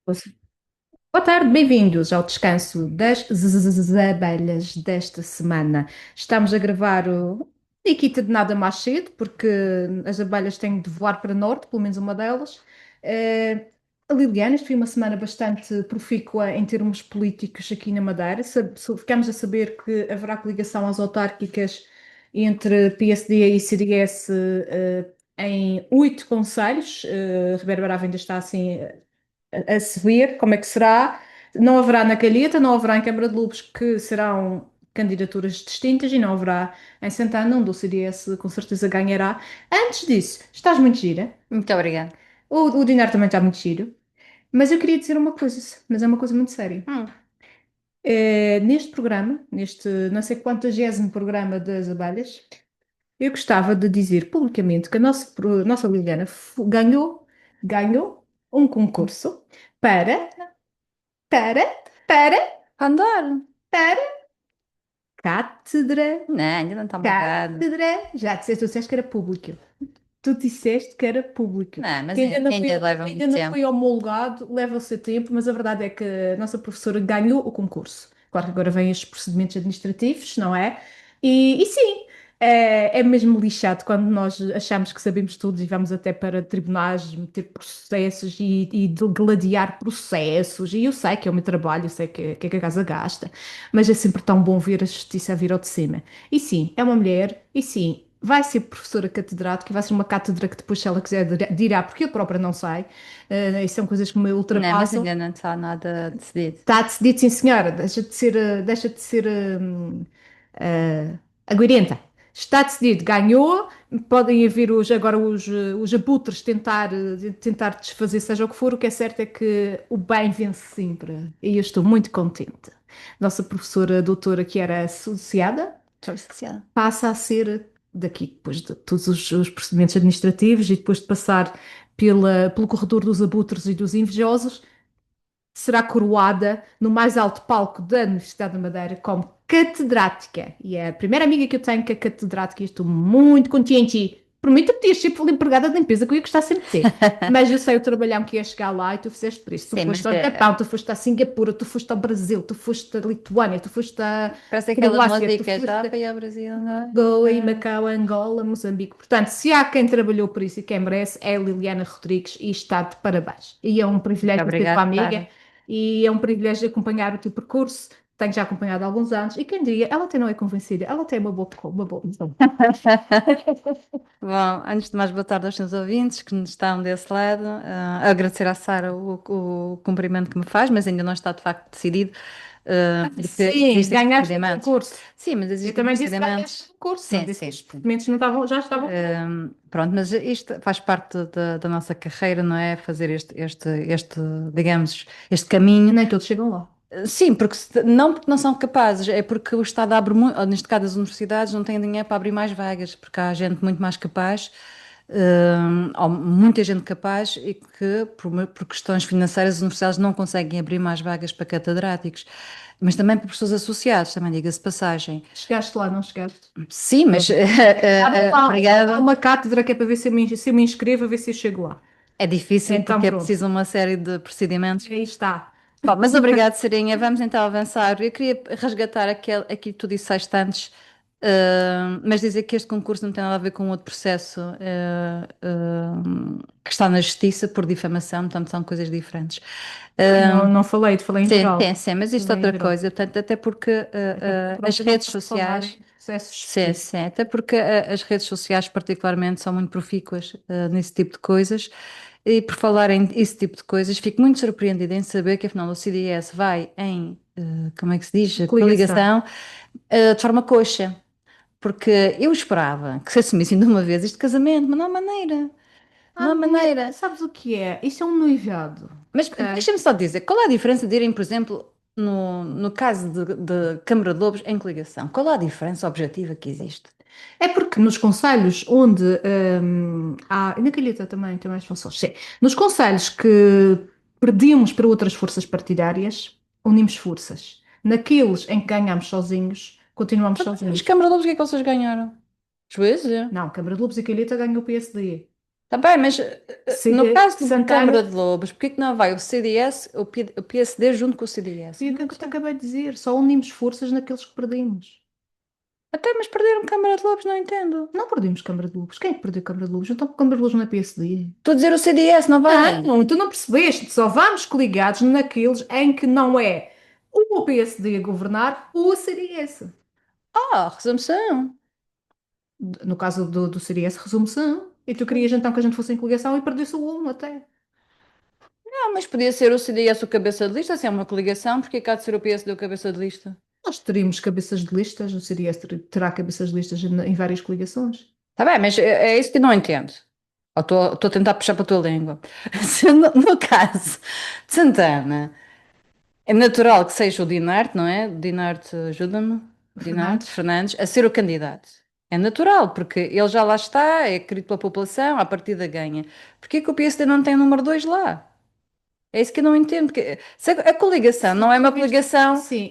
Boa tarde, bem-vindos ao descanso das abelhas desta semana. Estamos a gravar o Nikita de nada mais cedo, porque as abelhas têm de voar para norte, pelo menos uma delas. A Liliana, isto foi uma semana bastante profícua em termos políticos aqui na Madeira. Ficamos a saber que haverá coligação às autárquicas entre PSD e CDS em 8 concelhos. Ribeiro Bravo ainda está assim a se ver como é que será. Não haverá na Calheta, não haverá em Câmara de Lobos, que serão candidaturas distintas, e não haverá em Santana, onde o CDS com certeza ganhará. Antes disso, estás muito gira. Muito obrigada. O Dinar também está muito giro. Mas eu queria dizer uma coisa, mas é uma coisa muito séria. Hum, Neste programa, neste não sei quantagésimo programa das abelhas, eu gostava de dizer publicamente que a nossa Liliana ganhou um concurso para, para, para, Pandoro. para cátedra, Não, ainda não está marcado. cátedra. Já disseste, tu disseste que era público. Tu disseste que era público. Não, Que mas ainda ainda leva ainda muito não tempo. foi homologado, leva o seu tempo, mas a verdade é que a nossa professora ganhou o concurso. Claro que agora vêm estes procedimentos administrativos, não é? E sim, é mesmo lixado quando nós achamos que sabemos tudo e vamos até para tribunais meter processos e gladiar processos. E eu sei que é o meu trabalho, eu sei que a casa gasta, mas é sempre tão bom ver a justiça a vir ao de cima. E sim, é uma mulher, e sim, vai ser professora catedrática, e vai ser uma cátedra que depois, se ela quiser, dirá, porque eu própria não sei. Isso são coisas que me Não, mas ultrapassam. ainda não está nada decidido. Está decidido, sim, senhora, deixa de ser aguirrenta. Está decidido, ganhou. Podem haver agora os abutres tentar desfazer, seja o que for. O que é certo é que o bem vence sempre. E eu estou muito contente. Nossa professora doutora, que era associada, Estou associada. passa a ser daqui, depois de todos os procedimentos administrativos e depois de passar pelo corredor dos abutres e dos invejosos, será coroada no mais alto palco da Universidade da Madeira como catedrática. E é a primeira amiga que eu tenho que é catedrática e estou muito contente. Por mim, tu podias ser empregada de limpeza, que eu ia gostar sempre de ser. Mas eu sei o trabalhão que ia chegar lá e tu fizeste por isso. Tu Sim, foste mas ao Japão, tu foste a Singapura, tu foste ao Brasil, tu foste a Lituânia, tu foste a parece aquela Croácia, tu música. Já foste foi ao Brasil, não Goa e é? Macau, Angola, Moçambique. Portanto, se há quem trabalhou por isso e quem merece, é a Liliana Rodrigues e está de parabéns. E é um Muito privilégio ser tua obrigada, amiga Sara. e é um privilégio acompanhar o teu percurso. Tenho já acompanhado há alguns anos e quem diria, ela até não é convencida, ela tem uma boa visão. Bom, antes de mais, boa tarde aos seus ouvintes que nos estão desse lado. Agradecer à Sara o cumprimento que me faz, mas ainda não está de facto decidido, porque Sim, existem ganhaste o procedimentos. concurso. Sim, mas Eu existem também disse que ganhaste o procedimentos. concurso, não Sim, disse que sim, os sim. documentos não estavam, já estavam feitos. Pronto, mas isto faz parte da nossa carreira, não é? Fazer este, digamos, este caminho. Nem todos chegam lá. Sim, não porque não são capazes, é porque o Estado abre muito, ou neste caso as universidades não têm dinheiro para abrir mais vagas, porque há gente muito mais capaz, ou muita gente capaz, e que por questões financeiras as universidades não conseguem abrir mais vagas para catedráticos. Mas também para professores associados, também diga-se de passagem. Chegaste lá, não chegaste? Sim, mas Há obrigada. uma cátedra que é para ver se eu me inscrevo, a ver se eu chego lá. É difícil Então porque é pronto, preciso uma série de procedimentos. aí está. Bom, mas obrigado, Sarinha. Vamos então avançar. Eu queria resgatar aquilo que tu disseste antes, mas dizer que este concurso não tem nada a ver com outro processo, que está na justiça por difamação, portanto são coisas diferentes. Não, Uh, não falei, falei em sim, geral. sim, sim, mas isto é Falei em outra geral. coisa, portanto, até porque Até porque as pronto, eu não redes posso falar sociais. em processos Sim, específicos. sim, até porque as redes sociais particularmente são muito profícuas nesse tipo de coisas e por falar em esse tipo de coisas fico muito surpreendida em saber que afinal o CDS vai em, como é que se diz, Coligação. coligação de forma coxa, porque eu esperava que se assumissem de uma vez este casamento, mas não há maneira, Ah, não há mulher, maneira. sabes o que é? Isso é um noivado, Mas ok? deixa-me só dizer, qual é a diferença de irem, por exemplo, no caso de Câmara de Lobos em coligação? Qual é a diferença objetiva que existe? É porque nos conselhos onde há, e na Calheta também tem mais funções, sim. Nos conselhos que perdemos para outras forças partidárias, unimos forças. Naqueles em que ganhamos sozinhos, continuamos Mas sozinhos. Câmara de Lobos, o que é que vocês ganharam? Juízo? Não, Câmara de Lobos e Calheta ganhou o PSD. Está bem, mas no caso de Santana, Câmara de Lobos, porquê que não vai o CDS, o PSD junto com o CDS? e aquilo que eu te acabei de dizer, só unimos forças naqueles que perdemos. Até, mas perderam Câmara de Lobos, não entendo. Não perdemos Câmara de Lobos. Quem é que perdeu Câmara de Lobos? Então, Câmara de Lobos não é PSD. Estou a dizer o CDS, não vai? Não, tu não percebeste. Só vamos coligados naqueles em que não é o PSD a governar ou o CDS. Ah, resumição. No caso do CDS, resume-se. E tu querias então que a gente fosse em coligação e perdesse o um até. Não, mas podia ser o CDS o cabeça de lista, se é uma coligação, porque cá de ser o PSD o cabeça de lista? Nós teríamos cabeças de listas, o CDS terá cabeças de listas em várias coligações. Está bem, mas é isso que eu não entendo. Ou estou a tentar puxar para a tua língua. Se no caso de Santana, é natural que seja o Dinarte, não é? Dinarte, ajuda-me. Dinarte Fernandes. Fernandes, a ser o candidato. É natural, porque ele já lá está, é querido pela população, à partida ganha. Porquê que o PSD não tem o número 2 lá? É isso que eu não entendo. Porque se a coligação Sim, não é já uma viste? coligação Sim,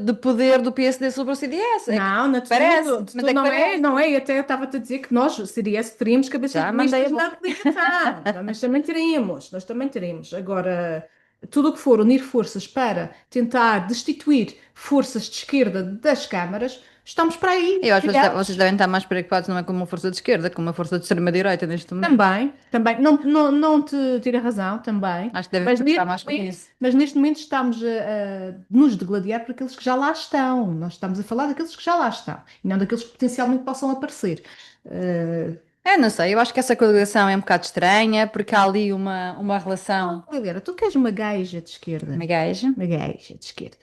de poder do PSD sobre o CDS, é que não, não parece, de mas tudo é que não é, parece. não é. E até eu estava-te a dizer que nós, o CDS, teríamos cabeças Já de mandei a listas bola. na coligação. Nós também teremos, nós também teremos. Agora, tudo o que for unir forças para tentar destituir forças de esquerda das câmaras, estamos para aí, Eu acho que vocês virados. devem estar mais preocupados não é com uma força de esquerda, com uma força de extrema-direita neste momento. Também, também, não, não, não te tira razão, também, Acho que devem preocupar mais com isso. mas neste momento estamos a nos degladiar por aqueles que já lá estão. Nós estamos a falar daqueles que já lá estão e não daqueles que potencialmente possam aparecer. Eh, É, não sei, eu acho que essa coligação é um bocado estranha, porque há ali uma relação. Liliana, tu queres uma gaja de esquerda? Uma gaja. Uma gaja de esquerda.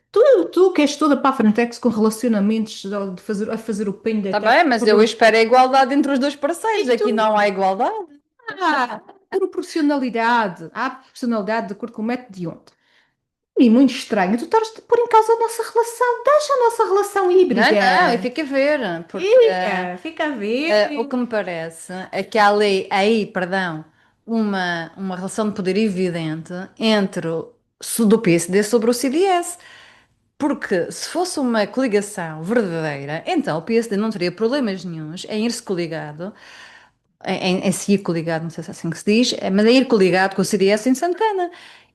Tu queres toda para a Frentex com relacionamentos a fazer o penho da Está terra bem, mas por eu um... espero a igualdade entre os dois parceiros. E tu? Aqui não há igualdade. Ah, proporcionalidade. Há proporcionalidade de acordo com o método de onde? E muito estranho, tu estás a pôr em causa a nossa relação. Deixa a nossa relação Não, não, e híbrida. fica a ver, porque Fica a o ver. que me parece é que há ali, aí, perdão, uma relação de poder evidente entre do PSD sobre o CDS. Porque se fosse uma coligação verdadeira, então o PSD não teria problemas nenhuns em ir-se coligado, em se ir coligado, não sei se é assim que se diz, mas em ir coligado com o CDS em Santana.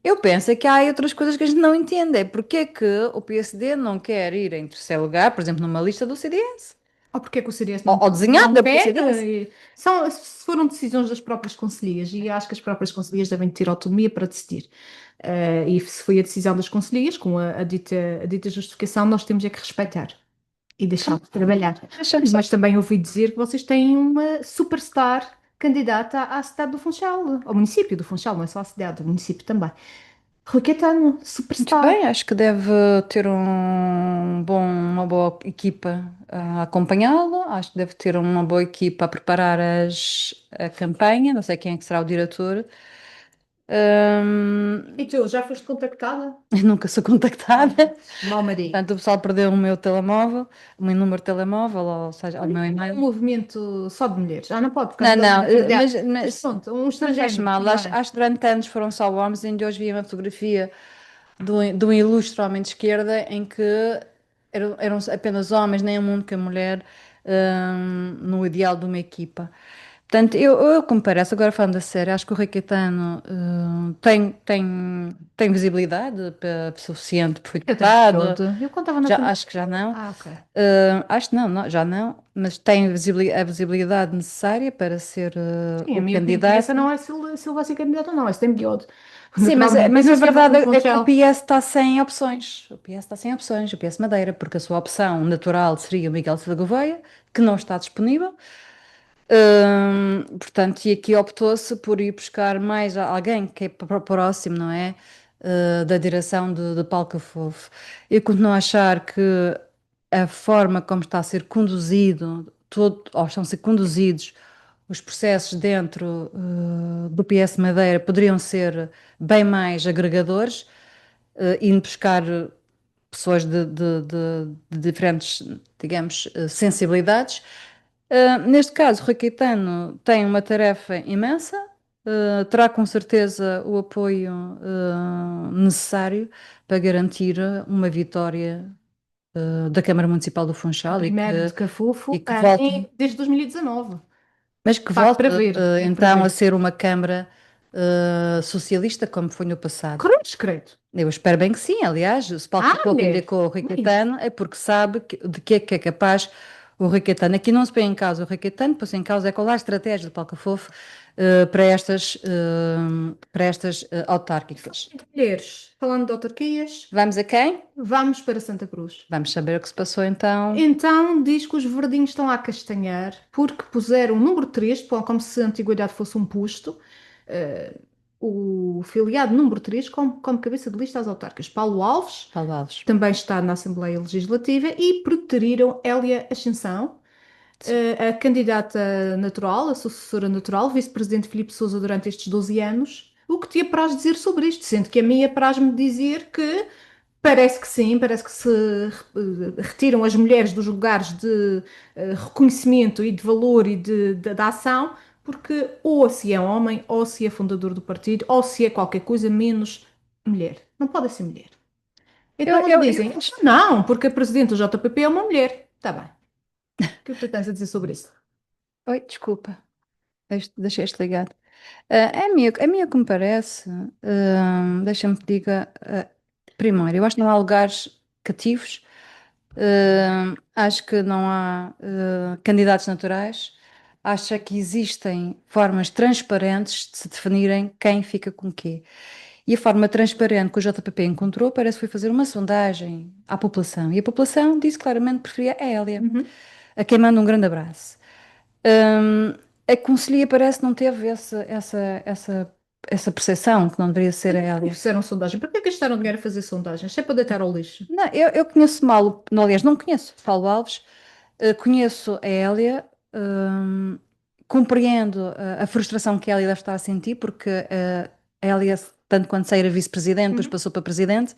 Eu penso é que há aí outras coisas que a gente não entende. É porque é que o PSD não quer ir em terceiro lugar, por exemplo, numa lista do CDS? Ou porque é que o CDS Ou não desenhada pelo quer? CDS? Foram decisões das próprias conselheiras e acho que as próprias conselheiras devem ter autonomia para decidir. E se foi a decisão das conselheiras, com a dita justificação, nós temos é que respeitar e deixá-los trabalhar. Deixa-me só. Mas também ouvi dizer que vocês têm uma superstar candidata à cidade do Funchal, ao município do Funchal, não é só à cidade, do município também. Rui Caetano, Muito superstar. bem, acho que deve ter uma boa equipa a acompanhá-lo, acho que deve ter uma boa equipa a preparar a campanha, não sei quem é que será o diretor. E tu, já foste contactada? Eu nunca sou Ah, contactada, mau marido. portanto o pessoal perdeu o meu telemóvel, o meu número de telemóvel, ou seja, o meu Um e-mail. movimento só de mulheres. Ah, não pode, por causa Não, não, da verdade. mas, Mas mas pronto, um não faz estrangeiro mal, acho, também. acho que durante anos foram só homens, ainda hoje vi uma fotografia de um ilustre homem de esquerda em que eram apenas homens, nem a única mulher, no ideal de uma equipa. Portanto, eu como parece, agora falando a sério, acho que o Rui Caetano tem visibilidade suficiente para Eu tenho deputado, todo. Eu contava na já, tua. acho que já não. Ah, ok. Acho que não, já não, mas tem a visibilidade necessária para ser Sim, a o minha opinião que essa candidato. não é se ele vai ser candidato ou não, esse tem melhor. Sim, mas, Naturalmente. Eu mas nem a sequer vou verdade pelo é que o Funchal. PS está sem opções. O PS está sem opções, o PS Madeira, porque a sua opção natural seria o Miguel Silva Gouveia, que não está disponível. Portanto, e aqui optou-se por ir buscar mais alguém que é próximo, não é? Da direção de Paulo Cafofo. Eu continuo a achar que a forma como está a ser conduzido, ou estão a ser conduzidos os processos dentro, do PS Madeira poderiam ser bem mais agregadores, indo buscar pessoas de diferentes, digamos, sensibilidades. Neste caso, Rui Caetano tem uma tarefa imensa, terá com certeza o apoio necessário para garantir uma vitória da Câmara Municipal do A Funchal primeira de e Cafofo que volte. desde 2019. Mas que volte, Para ver, para então, a ver. ser uma Câmara socialista, como foi no passado. Cruz, credo. Eu espero bem que sim, aliás, se Paulo Ah, Pouco mulher. indicou o Rui Ui, Caetano é porque sabe de que é capaz o Rui Caetano. Aqui não se põe em causa o Rui Caetano, põe-se em causa é qual é a estratégia do Paulo Fofo para estas autárquicas. de mulheres, falando de autarquias, Vamos a quem? vamos para Santa Cruz. Vamos saber o que se passou então. Então diz que os verdinhos estão a castanhar porque puseram o número 3, como se a antiguidade fosse um posto, eh, o filiado número 3 como cabeça de lista às autárquicas. Paulo Alves Paulo Alves. também está na Assembleia Legislativa e preteriram Hélia Ascensão, a candidata natural, a sucessora natural, vice-presidente Filipe Sousa durante estes 12 anos. O que te apraz dizer sobre isto? Sendo que a mim apraz-me dizer que parece que sim, parece que se retiram as mulheres dos lugares de reconhecimento e de valor e de ação, porque ou se é homem, ou se é fundador do partido, ou se é qualquer coisa menos mulher. Não pode ser mulher. Eu, Então eles eu, eu dizem, não, porque a presidente do JPP é uma mulher. Está bem. O que é que tu tens a dizer sobre isso? Oi, desculpa, deixei-te ligado. A mim o que me parece, deixa-me que diga, primeiro, eu acho que não há lugares cativos, acho que não há candidatos naturais, acho que existem formas transparentes de se definirem quem fica com quê. E a forma transparente que o JPP encontrou parece que foi fazer uma sondagem à população, e a população disse claramente que preferia a Hélia, Uhum. a quem manda um grande abraço. Hum, a Conselhia parece não teve essa percepção que não deveria ser a Não Hélia. fizeram sondagem. Para que gastaram dinheiro a fazer sondagens? Se é para deitar ao lixo. Não, eu conheço mal, não, aliás, não conheço Paulo Alves, conheço a Hélia, hum, compreendo a frustração que a Hélia deve estar a sentir, porque a Hélia, tanto quando sair a vice-presidente, depois Uhum. passou para presidente.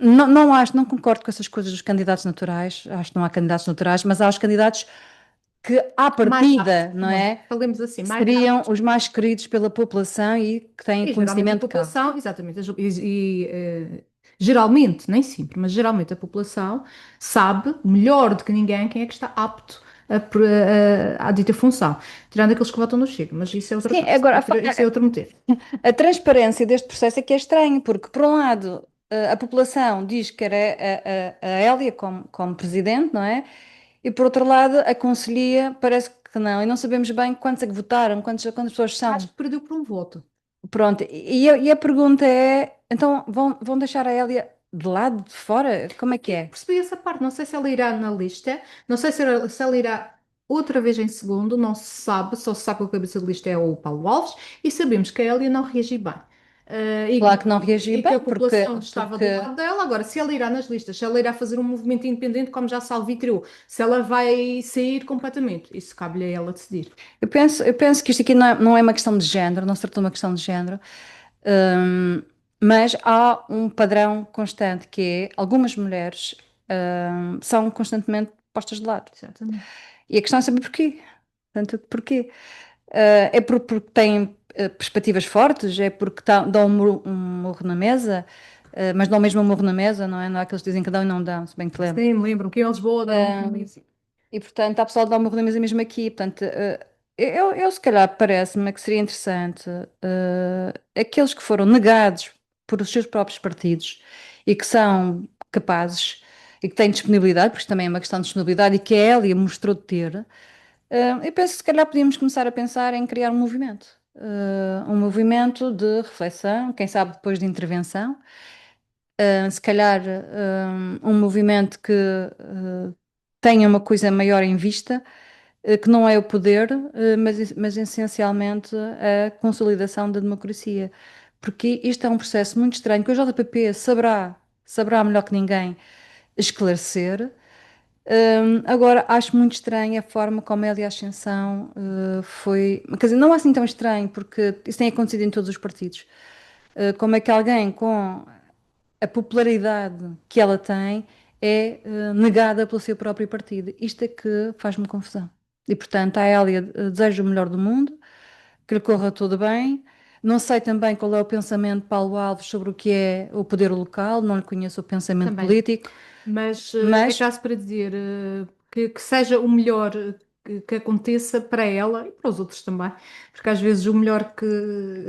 Não acho, não concordo com essas coisas dos candidatos naturais, acho que não há candidatos naturais, mas há os candidatos que, à Mais apto, partida, não pronto, é? falemos assim, mais Seriam apto. os mais queridos pela população e que têm E geralmente a conhecimento de causa. população, exatamente, geralmente, nem sempre, mas geralmente a população sabe melhor do que ninguém quem é que está apto à dita função. Tirando aqueles que votam no Chega, mas isso é outra Sim, coisa, agora isso é outro motivo. a transparência deste processo é que é estranho, porque, por um lado, a população diz que era a Hélia como presidente, não é? E, por outro lado, a Conselhia parece que não, e não sabemos bem quantos é que votaram, quantas pessoas Acho são. que perdeu por um voto. Pronto, e a pergunta é, então vão deixar a Hélia de lado, de fora? Como é que é? Percebi essa parte, não sei se ela irá na lista, não sei se ela irá outra vez em segundo, não se sabe, só se sabe que o cabeça de lista é o Paulo Alves e sabemos que a Hélia não reagiu bem. Claro que não reagi E que a bem, população estava do porque lado dela. Agora, se ela irá nas listas, se ela irá fazer um movimento independente, como já Salvi criou, se ela vai sair completamente, isso cabe-lhe a ela decidir. eu penso que isto aqui não é uma questão de género, não se trata de uma questão de género, hum, mas há um padrão constante que é algumas mulheres são constantemente postas de lado. Exatamente. E a questão é saber porquê. Portanto, porquê? É porque têm perspectivas fortes, é porque dão um murro na mesa, mas dão mesmo um murro na mesa, não é? Não é que eles dizem que dão e não dão, se bem que te lembro. Sim, me lembro que em Lisboa dão. E portanto, há pessoal que dá uma murro na mesa mesmo aqui. Portanto, eu se calhar parece-me que seria interessante aqueles que foram negados por os seus próprios partidos e que são capazes e que têm disponibilidade, porque isto também é uma questão de disponibilidade e que a Hélia mostrou ter. Eu penso que se calhar podíamos começar a pensar em criar um movimento de reflexão, quem sabe depois de intervenção, se calhar um movimento que tenha uma coisa maior em vista, que não é o poder, mas essencialmente a consolidação da democracia. Porque isto é um processo muito estranho, que o JPP saberá melhor que ninguém esclarecer. Agora, acho muito estranha a forma como a Hélia Ascensão foi. Quer dizer, não é assim tão estranho, porque isso tem acontecido em todos os partidos. Como é que alguém com a popularidade que ela tem é negada pelo seu próprio partido? Isto é que faz-me confusão. E, portanto, à Hélia desejo o melhor do mundo, que lhe corra tudo bem. Não sei também qual é o pensamento de Paulo Alves sobre o que é o poder local, não lhe conheço o pensamento Também. político, Mas é mas caso para dizer que seja o melhor. que aconteça para ela e para os outros também, porque às vezes o melhor que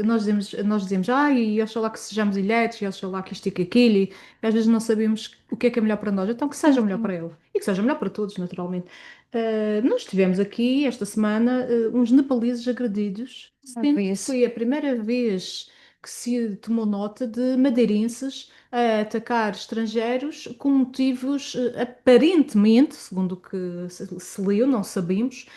nós dizemos, e oxalá que sejamos eleitos, e oxalá que isto e que aquilo, e às vezes não sabemos o que é melhor para nós, então que Sim, seja melhor sim. para ela e que seja melhor para todos, naturalmente. Nós tivemos aqui esta semana uns nepaleses agredidos, Não sendo foi que isso. foi a primeira vez que se tomou nota de madeirenses a atacar estrangeiros com motivos aparentemente, segundo o que se leu, não sabemos,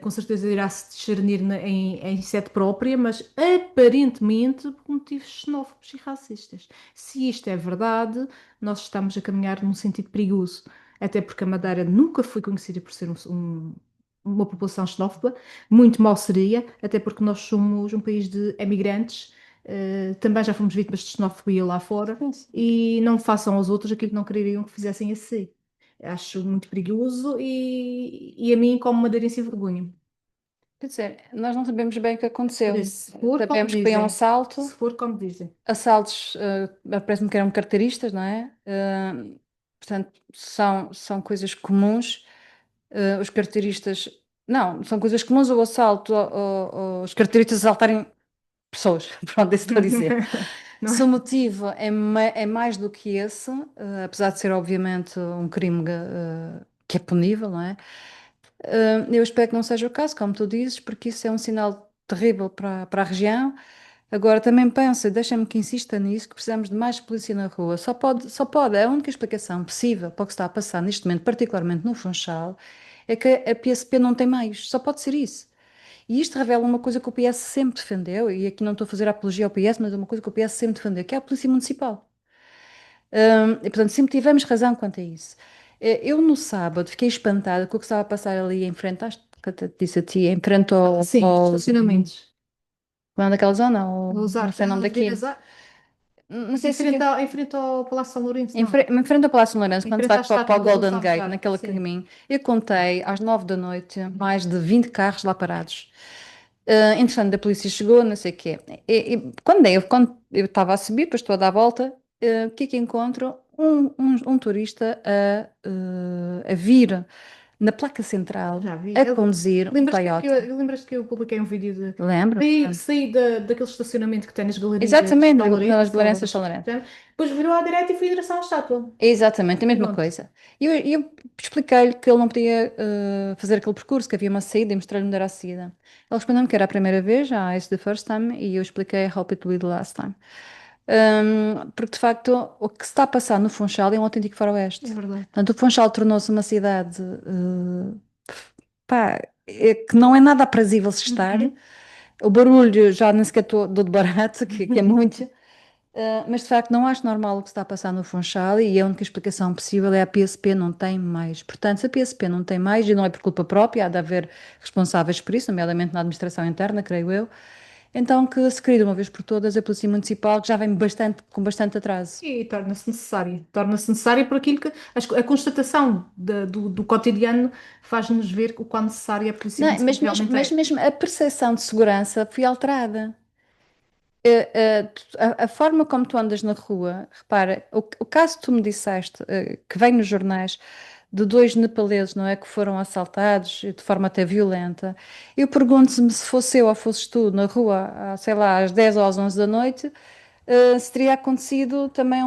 com certeza irá se discernir em sede própria, mas aparentemente por motivos xenófobos e racistas. Se isto é verdade, nós estamos a caminhar num sentido perigoso, até porque a Madeira nunca foi conhecida por ser uma população xenófoba, muito mal seria, até porque nós somos um país de emigrantes. Também já fomos vítimas de xenofobia lá fora Sim, sim. e não façam aos outros aquilo que não quereriam que fizessem a si. Acho muito perigoso e a mim, como madeirense, envergonha. Quer dizer, nós não sabemos bem o que Por aconteceu. isso, se for como Sabemos que foi um dizem, se assalto. for como dizem. Assaltos, parece-me que eram carteiristas, não é? Portanto, são coisas comuns. Os carteiristas. Não, são coisas comuns o assalto, os carteiristas assaltarem pessoas. Pronto, isso estou a dizer. Não Se o é? motivo é mais do que esse, apesar de ser obviamente um crime que é punível, não é? Eu espero que não seja o caso, como tu dizes, porque isso é um sinal terrível para a região. Agora também penso, e deixa-me que insista nisso, que precisamos de mais polícia na rua. Só pode, a única explicação possível para o que está a passar neste momento, particularmente no Funchal, é que a PSP não tem meios. Só pode ser isso. E isto revela uma coisa que o PS sempre defendeu, e aqui não estou a fazer apologia ao PS, mas é uma coisa que o PS sempre defendeu, que é a Polícia Municipal. E, portanto, sempre tivemos razão quanto a isso. Eu, no sábado, fiquei espantada com o que estava a passar ali em frente, acho que até te disse a ti, em frente Sim, estacionamentos. não é daquela zona, Os não arcos, sei o nome Avenidas, daquilo. Não sei se em frente ao Palácio São Lourenço, não. em frente ao Palácio de Lourenço, Em quando se frente vai à para estátua o da Golden Revolução Gate, Fechada. naquele Sim. caminho, eu contei às 9 da noite mais de 20 carros lá parados. Entretanto, a polícia chegou, não sei o quê. Quando eu estava a subir, depois estou a dar a volta, o que é que encontro? Um turista a vir na placa central, Já vi. a conduzir um Toyota. Lembras-te que eu publiquei um vídeo de Lembro? saí daquele estacionamento que tem nas galerias de Exatamente, São nas Lourenço, Clarências de São Lourenço. depois virou à direita e fui em direção à estátua. É exatamente a mesma Pronto. coisa. E eu expliquei-lhe que ele não podia fazer aquele percurso, que havia uma saída e mostrei-lhe onde era a saída. Ele respondeu-me que era a primeira vez, it's the first time, e eu expliquei, I hope it will be the last time. Porque de facto o que se está a passar no Funchal é um autêntico É faroeste. verdade. Portanto, o Funchal tornou-se uma cidade pá, que não é nada aprazível se estar. Uhum. O barulho já nem sequer dou de barato, que é muito. Mas de facto não acho normal o que se está a passar no Funchal e a única explicação possível é a PSP não tem mais. Portanto, se a PSP não tem mais, e não é por culpa própria, há de haver responsáveis por isso, nomeadamente na administração interna, creio eu, então que se crie de uma vez por todas a Polícia Municipal, que já vem com bastante atraso. E torna-se necessária. Torna-se necessária por aquilo que a constatação do cotidiano faz-nos ver o quão necessária a polícia Não, municipal realmente mas é. mesmo a percepção de segurança foi alterada. A forma como tu andas na rua, repara, o caso que tu me disseste, que vem nos jornais, de dois nepaleses, não é, que foram assaltados de forma até violenta, eu pergunto-me se fosse eu ou fosses tu na rua, sei lá, às 10 ou às 11 da noite, se teria acontecido também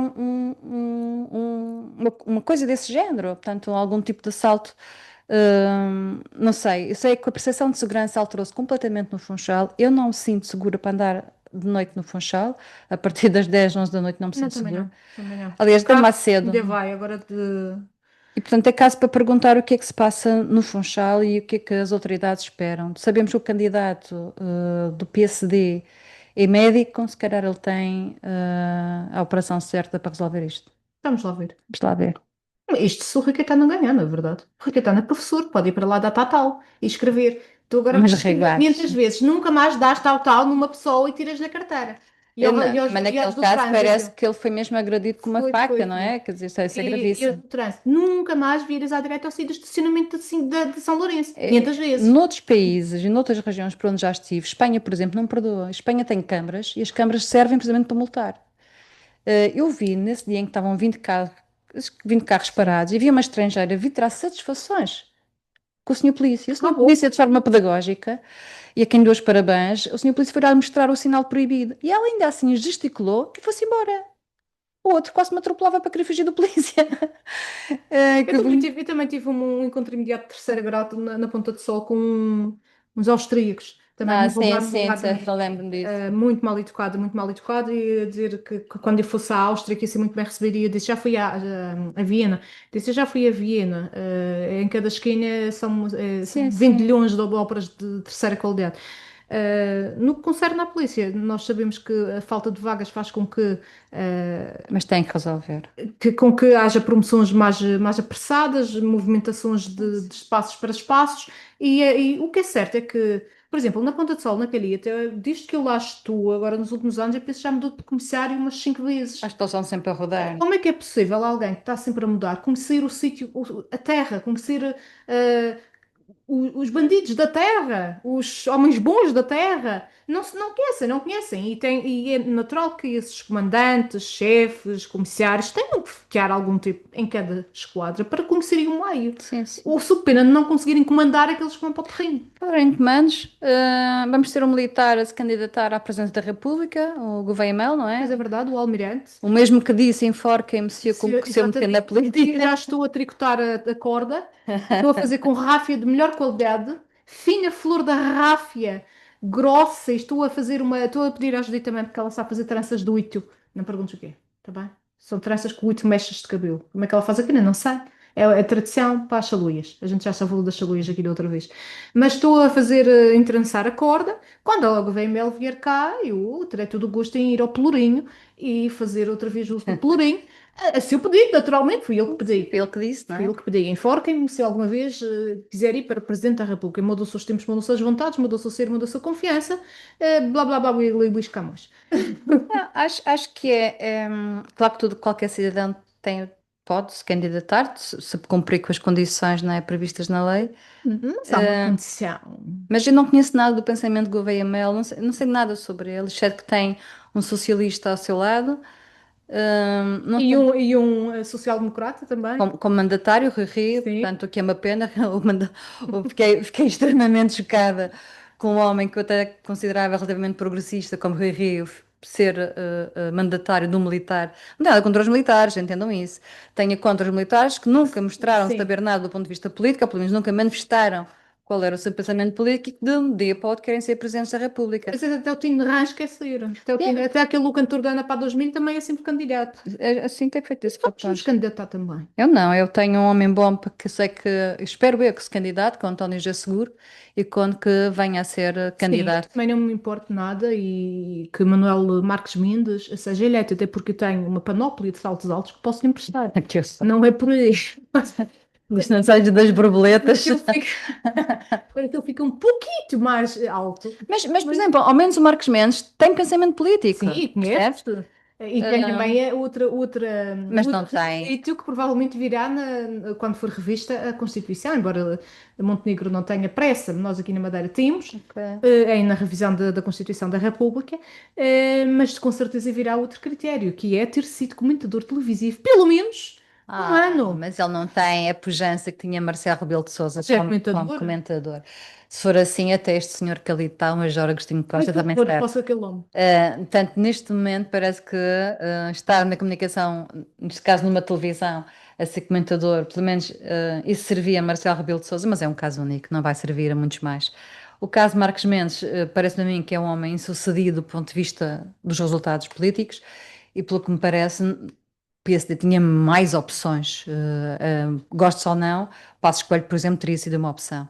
uma coisa desse género, portanto, algum tipo de assalto. Não sei, eu sei que a percepção de segurança alterou-se completamente no Funchal. Eu não me sinto segura para andar de noite no Funchal. A partir das 10, 11 da noite não me Não, sinto também segura. não. Também não. O Aliás, até carro mais cedo. ainda vai, agora de. E portanto é caso para perguntar o que é que se passa no Funchal e o que é que as autoridades esperam. Sabemos que o candidato do PSD é médico, se calhar ele tem a operação certa para resolver isto. Vamos lá ver. Vamos lá ver. Isto se o Rui Caetano ganhar, na verdade. O Rui Caetano é professor, pode ir para lá dar tal e escrever. Tu agora Mas escrever reguados. 500 vezes, nunca mais dás tal numa pessoa e tiras na carteira. Mas naquele E aos do caso parece trânsito. que ele foi mesmo agredido com uma Foi, faca, foi, não foi. é? Quer dizer, isso é E aos gravíssimo. do trânsito. Nunca mais viras à direita ao sair do estacionamento de São Lourenço. 500 vezes. Noutros países e noutras regiões por onde já estive, Espanha, por exemplo, não perdoa. Espanha tem câmaras e as câmaras servem precisamente para multar. Eu vi nesse dia em que estavam 20 carros parados e havia uma estrangeira vir tirar satisfações com o senhor polícia. O senhor bom. polícia, de forma pedagógica, e a quem deu os parabéns, o senhor polícia foi-lhe mostrar o sinal proibido. E ela ainda assim gesticulou e foi-se embora. O outro quase me atropelava para querer fugir do polícia. Eu também tive um encontro imediato de terceiro grau na Ponta de Sol com uns austríacos. Também Ah, não vou sim, dar, não vou sim, dar certo, eu lembro-me disso. muito mal educado, e a dizer que quando eu fosse à Áustria que ia ser muito bem recebido, e eu disse, já fui a Viena, disse, eu já fui a Viena, em cada esquina são Sim, sim. vendilhões de óperas de terceira qualidade. No que concerne à polícia, nós sabemos que a falta de vagas faz uh, Mas tem que resolver. com que haja promoções mais apressadas, movimentações de espaços para espaços, e o que é certo é que, por exemplo, na Ponta de Sol, naquele ilha, desde que eu lá estou, agora nos últimos anos, eu penso que já mudou de comissário umas 5 vezes. Acho que eles estão sempre a rodar. Como é que é possível alguém que está sempre a mudar, conhecer o sítio, a terra, conhecer os bandidos da terra, os homens bons da terra, não conhecem. E é natural que esses comandantes, chefes, comissários tenham que ficar algum tempo em cada esquadra para conhecerem o meio. Sim, sim. Ou sob pena de não conseguirem comandar aqueles que vão para o terreno. Ora, em comandos, vamos ter um militar a se candidatar à presidência da República, o Gouveia Mel, não Mas é é? verdade, o almirante. O mesmo que disse, enforquem-me se eu meter na Exatamente. Eu política. já estou a tricotar a corda, estou a fazer com ráfia de melhor qualidade, fina flor da ráfia, grossa, e estou a pedir à Judite também, porque ela sabe fazer tranças de oito. Não perguntes o quê, tá bem? São tranças com oito mechas de cabelo. Como é que ela faz aquilo? Eu não sei. É a tradição para as chaluias. A gente já falou das chaluias aqui da outra vez. Mas estou a fazer, entrançar a corda. Quando a Gouveia Mel vier cá, eu terei todo o gosto em ir ao Pelourinho e fazer outra vez uso do Pelourinho. A seu pedido, naturalmente, fui eu que pedi. Foi ele que disse, não Fui eu é? que pedi. Enforquem-me se alguma vez quiser ir para Presidente da República. Mudou-se os tempos, mudou-se as vontades, mudou-se o ser, mudou-se a confiança. Blá, blá, blá, Luís Camões. Acho que claro que qualquer cidadão pode se candidatar, se cumprir com as condições, não é, previstas na lei. Mas há uma condição. Mas eu não conheço nada do pensamento de Gouveia Mel, não sei nada sobre ele, exceto que tem um socialista ao seu lado. Não sei, E um social-democrata também. como mandatário, Rui Rio, Sim. portanto, o que é uma pena, fiquei extremamente chocada com um homem que eu até considerava relativamente progressista, como Rui Rio, ser mandatário do militar. Nada contra os militares, entendam isso. Tenho contra os militares que nunca mostraram Sim. saber nada do ponto de vista político, ou pelo menos nunca manifestaram qual era o seu pensamento político, de um dia para o outro querem ser presidentes da República. Mas até o Tino de Rãs quer sair. É, Até aquele cantor da Ana para 2000 também é sempre candidato. assim tem feito esse Vamos nos rapaz. candidatar também. Eu não, eu tenho um homem bom que sei que, espero eu que se candidate, com António José Seguro, e quando que venha a ser Sim, eu candidato. também não me importo nada e que Manuel Marques Mendes seja eleito, até porque eu tenho uma panóplia de saltos altos que posso lhe emprestar. Que eu sei. Não é por aí. Isto não seja das Para borboletas. que ele fique, para que ele fique um pouquinho mais alto. Mas, por exemplo, ao menos o Marcos Mendes tem pensamento político, Sim, percebes? conhece-te. E tem também Mas outro não tem. requisito que provavelmente virá quando for revista a Constituição, embora Montenegro não tenha pressa, nós aqui na Madeira temos, Ok. na revisão da Constituição da República, mas com certeza virá outro critério, que é ter sido comentador televisivo, pelo menos um ano. Mas ele não tem a pujança que tinha Marcelo Rebelo de Sousa Já é como comentador? comentador. Se for assim, até este senhor que ali está, o Major Agostinho Ai, Costa, que também horror, serve. posso aquele homem. Portanto, neste momento parece que estar na comunicação, neste caso numa televisão, a ser comentador, pelo menos isso servia a Marcelo Rebelo de Sousa, mas é um caso único, não vai servir a muitos mais. O caso de Marcos Mendes parece-me a mim que é um homem insucedido do ponto de vista dos resultados políticos e pelo que me parece, o PSD tinha mais opções, gostes ou não, Passos Coelho, por exemplo, teria sido uma opção.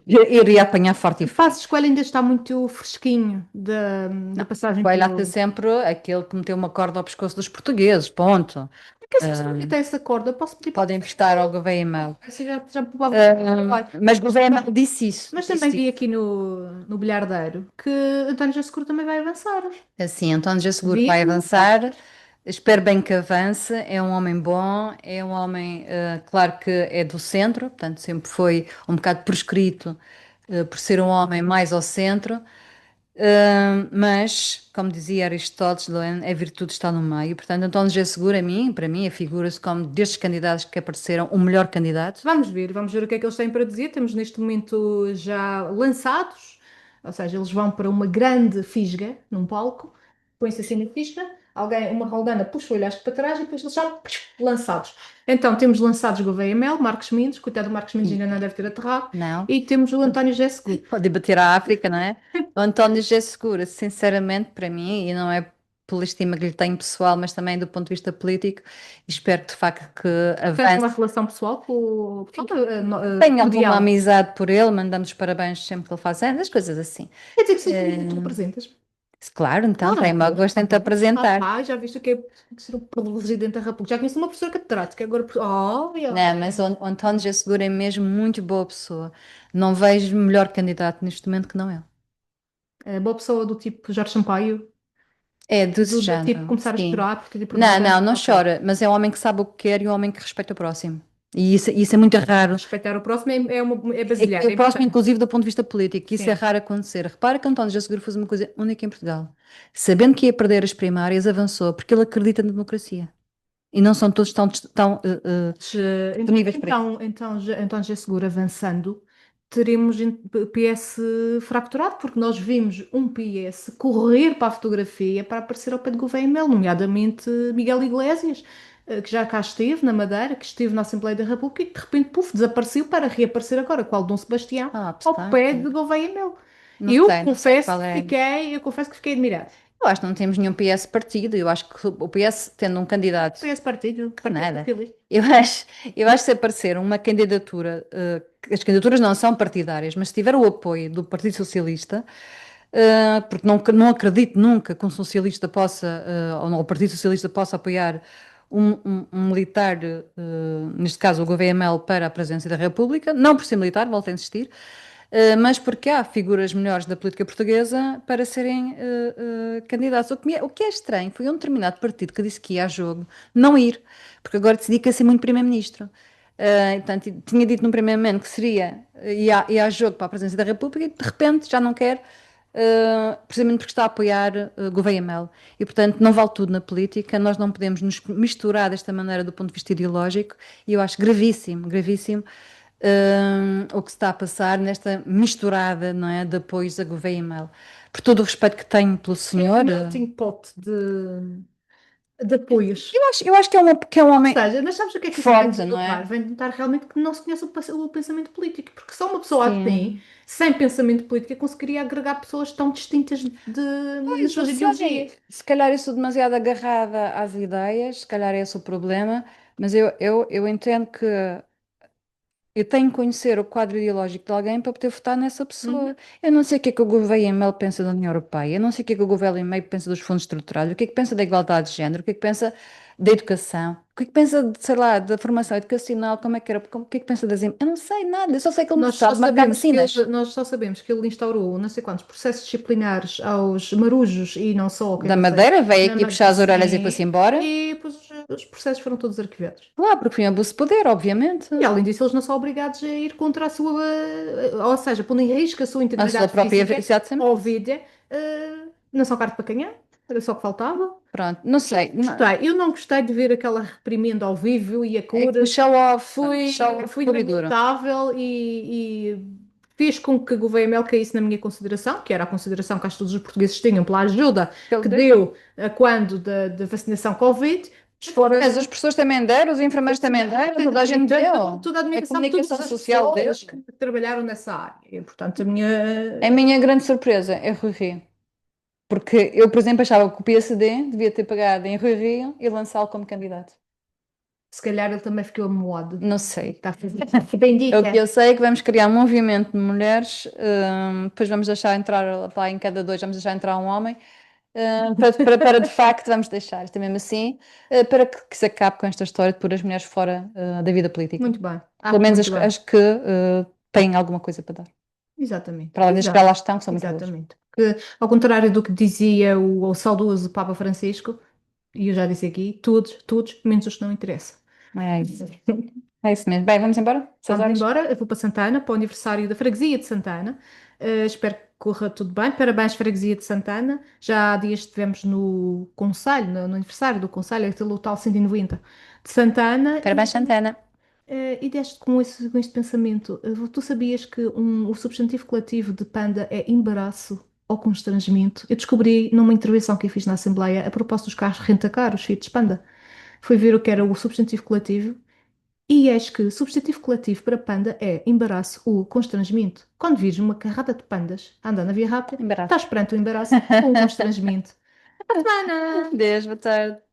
Iria apanhar forte e Passo de Escolha ainda está muito fresquinho da não, passagem Coelho há de ser pelo. sempre aquele que meteu uma corda ao pescoço dos portugueses, ponto. Porque se você não tem essa corda, posso pedir para Podem emprestar ao Gouveia e Mel. você já poupava trabalho. Mas Gouveia e Mel disse isso. Mas também Disse vi isso. aqui no Bilhardeiro que António José Seguro também vai avançar. Assim, António José Seguro Vi? vai avançar. Espero bem que avance. É um homem bom, é um homem, claro que é do centro, portanto, sempre foi um bocado proscrito, por ser um homem mais ao centro. Mas, como dizia Aristóteles, a virtude está no meio. Portanto, António José Seguro, para mim, figura-se como destes candidatos que apareceram, o melhor candidato. Vamos ver o que é que eles têm para dizer. Temos neste momento já lançados, ou seja, eles vão para uma grande fisga num palco, põe-se assim na fisga, alguém, uma roldana puxa o olhar para trás e depois eles são lançados. Então temos lançados Gouveia Mel, Marcos Mendes, coitado do Marcos Mendes ainda não deve ter aterrado, Não, e temos o António José Seguro. pode debater a África, não é? O António José Seguro, sinceramente, para mim, e não é pela estima que lhe tenho pessoal, mas também do ponto de vista político, espero de facto que Tens uma avance. relação pessoal com o Tenho alguma cordial. amizade por ele, mandamos os parabéns sempre que ele faz anos, as coisas assim. Quer dizer que sim, tu Eh, representas. claro, então, Ah, tenho uma pois, gosto em te apresentar. já viste o que é ser o presidente da República. Já conheço uma professora catedrática, agora. Oh, Não, mas o António José Seguro é mesmo muito boa pessoa. Não vejo melhor candidato neste momento que não ele. é boa pessoa do tipo Jorge Sampaio, É desse do tipo género, começar a sim. chorar porque lhe Não, perguntam. não, não Ok. chora, mas é um homem que sabe o que quer e um homem que respeita o próximo. E isso é muito raro. Respeitar o próximo é É baseado, é o próximo, importante. inclusive, do ponto de vista político. Isso é Sim. raro acontecer. Repara que António José Seguro fez uma coisa única em Portugal. Sabendo que ia perder as primárias, avançou, porque ele acredita na democracia. E não são todos tão disponíveis para isso. Então já seguro avançando, teremos PS fracturado, porque nós vimos um PS correr para a fotografia para aparecer ao pé de Gouveia Mel, nomeadamente Miguel Iglesias, que já cá esteve na Madeira, que esteve na Assembleia da República e que de repente, puf, desapareceu para reaparecer agora, qual Dom Sebastião, Ah, ao pé obstáculo. de Gouveia Mel. Não sei, não sei qual é. Eu confesso que fiquei admirada. Eu acho que não temos nenhum PS partido. Eu acho que o PS, tendo um candidato, PS Partido, que Partido nada. Socialista. Eu acho, eu acho que se aparecer uma candidatura, as candidaturas não são partidárias, mas se tiver o apoio do Partido Socialista, porque não acredito nunca que um socialista possa, ou não, o Partido Socialista possa apoiar um militar, neste caso o Gouveia Mel, para a presidência da República, não por ser militar, volto a insistir, mas porque há figuras melhores da política portuguesa para serem candidatos. O que é estranho foi um determinado partido que disse que ia a jogo não ir, porque agora decidi que ia ser muito primeiro-ministro. Portanto, tinha dito no primeiro momento que ia a jogo para a presidência da República e de repente já não quer, precisamente porque está a apoiar Gouveia Mel. E portanto não vale tudo na política, nós não podemos nos misturar desta maneira do ponto de vista ideológico e eu acho gravíssimo, gravíssimo o que se está a passar nesta misturada, não é, de apoios a Gouveia e Mel. Por todo o respeito que tenho pelo É um senhor, melting pot de apoios. eu acho que é um Ou homem seja, mas sabes o que é que isso vem forte, não denotar? é? Vem denotar realmente que não se conhece o pensamento político, porque só uma pessoa assim, Sim. sem pensamento político, conseguiria agregar pessoas tão distintas nas Pois, não suas sei. ideologias. Se calhar eu sou demasiado agarrada às ideias, se calhar esse é o problema, mas eu entendo que eu tenho que conhecer o quadro ideológico de alguém para poder votar nessa pessoa. Uhum. Eu não sei o que é que o Gouveia Mel pensa da União Europeia, eu não sei o que é que o Gouveia Mel pensa dos fundos estruturais, o que é que pensa da igualdade de género, o que é que pensa da educação, o que é que pensa, sei lá, da formação educacional, como é que era, o que é que pensa das... Eu não sei nada, eu só sei que ele me sabe marcar vacinas. Nós só sabemos que ele instaurou não sei quantos processos disciplinares aos marujos e não só, que é Da que não sei, Madeira, veio na aqui puxar as orelhas e foi-se sim, embora. e depois os processos foram todos arquivados. Claro, porque foi um abuso de poder, obviamente. E além disso, eles não são obrigados a ir contra a sua, ou seja, pondo em risco a sua A sua integridade própria... física ou Exatamente. vida, não são carta para canhão, era só o que faltava. Pronto, não sei. Gostei, eu não gostei de ver aquela reprimenda ao vivo e a É que o cores, show off foi puro e duro. lamentável e fez com que Gouveia Mel caísse na minha consideração, que era a consideração que acho que todos os portugueses tinham pela ajuda Ele que deu. deu quando da vacinação Covid, fora Mas as pessoas também deram, os enfermeiros também deram, toda a gente deu. toda a A admiração de todas comunicação as social deu. pessoas que trabalharam nessa área. E, portanto, a A minha. minha grande surpresa é Rui Rio. Porque eu, por exemplo, achava que o PSD devia ter pegado em Rui Rio e lançá-lo como candidato. Se calhar ele também ficou amuado. Não sei. Está a fazer. Bem O que dica. eu sei é que vamos criar um movimento de mulheres, depois vamos deixar entrar, lá em cada dois, vamos deixar entrar um homem, para de facto, vamos deixar, isto é mesmo assim, para que se acabe com esta história de pôr as mulheres fora, da vida política. Muito bem. Pelo Acho menos muito bem. as que têm alguma coisa para dar. Exatamente. Para além das que já lá estão, que são muito boas. Exatamente. Porque, ao contrário do que dizia o saudoso Papa Francisco, e eu já disse aqui, todos, menos os que não interessam. É isso. É isso mesmo. Bem, vamos embora? 6 Vamos horas? embora, eu vou para Santana, para o aniversário da freguesia de Santana. Espero corra tudo bem. Parabéns, Freguesia de Santana. Já há dias estivemos no Conselho, no aniversário do Conselho, aquele tal 190 de Santana, Parabéns, Santana. e deste com este pensamento. Tu sabias que o substantivo coletivo de panda é embaraço ou constrangimento? Eu descobri numa intervenção que eu fiz na Assembleia a propósito dos carros rentacar, os Fiat Panda. Fui ver o que era o substantivo coletivo. E eis que o substantivo coletivo para panda é embaraço ou constrangimento. Quando vires uma carrada de pandas andando na via rápida, Embaraço. estás perante o embaraço ou o constrangimento. Até para a semana! Deus, boa tarde.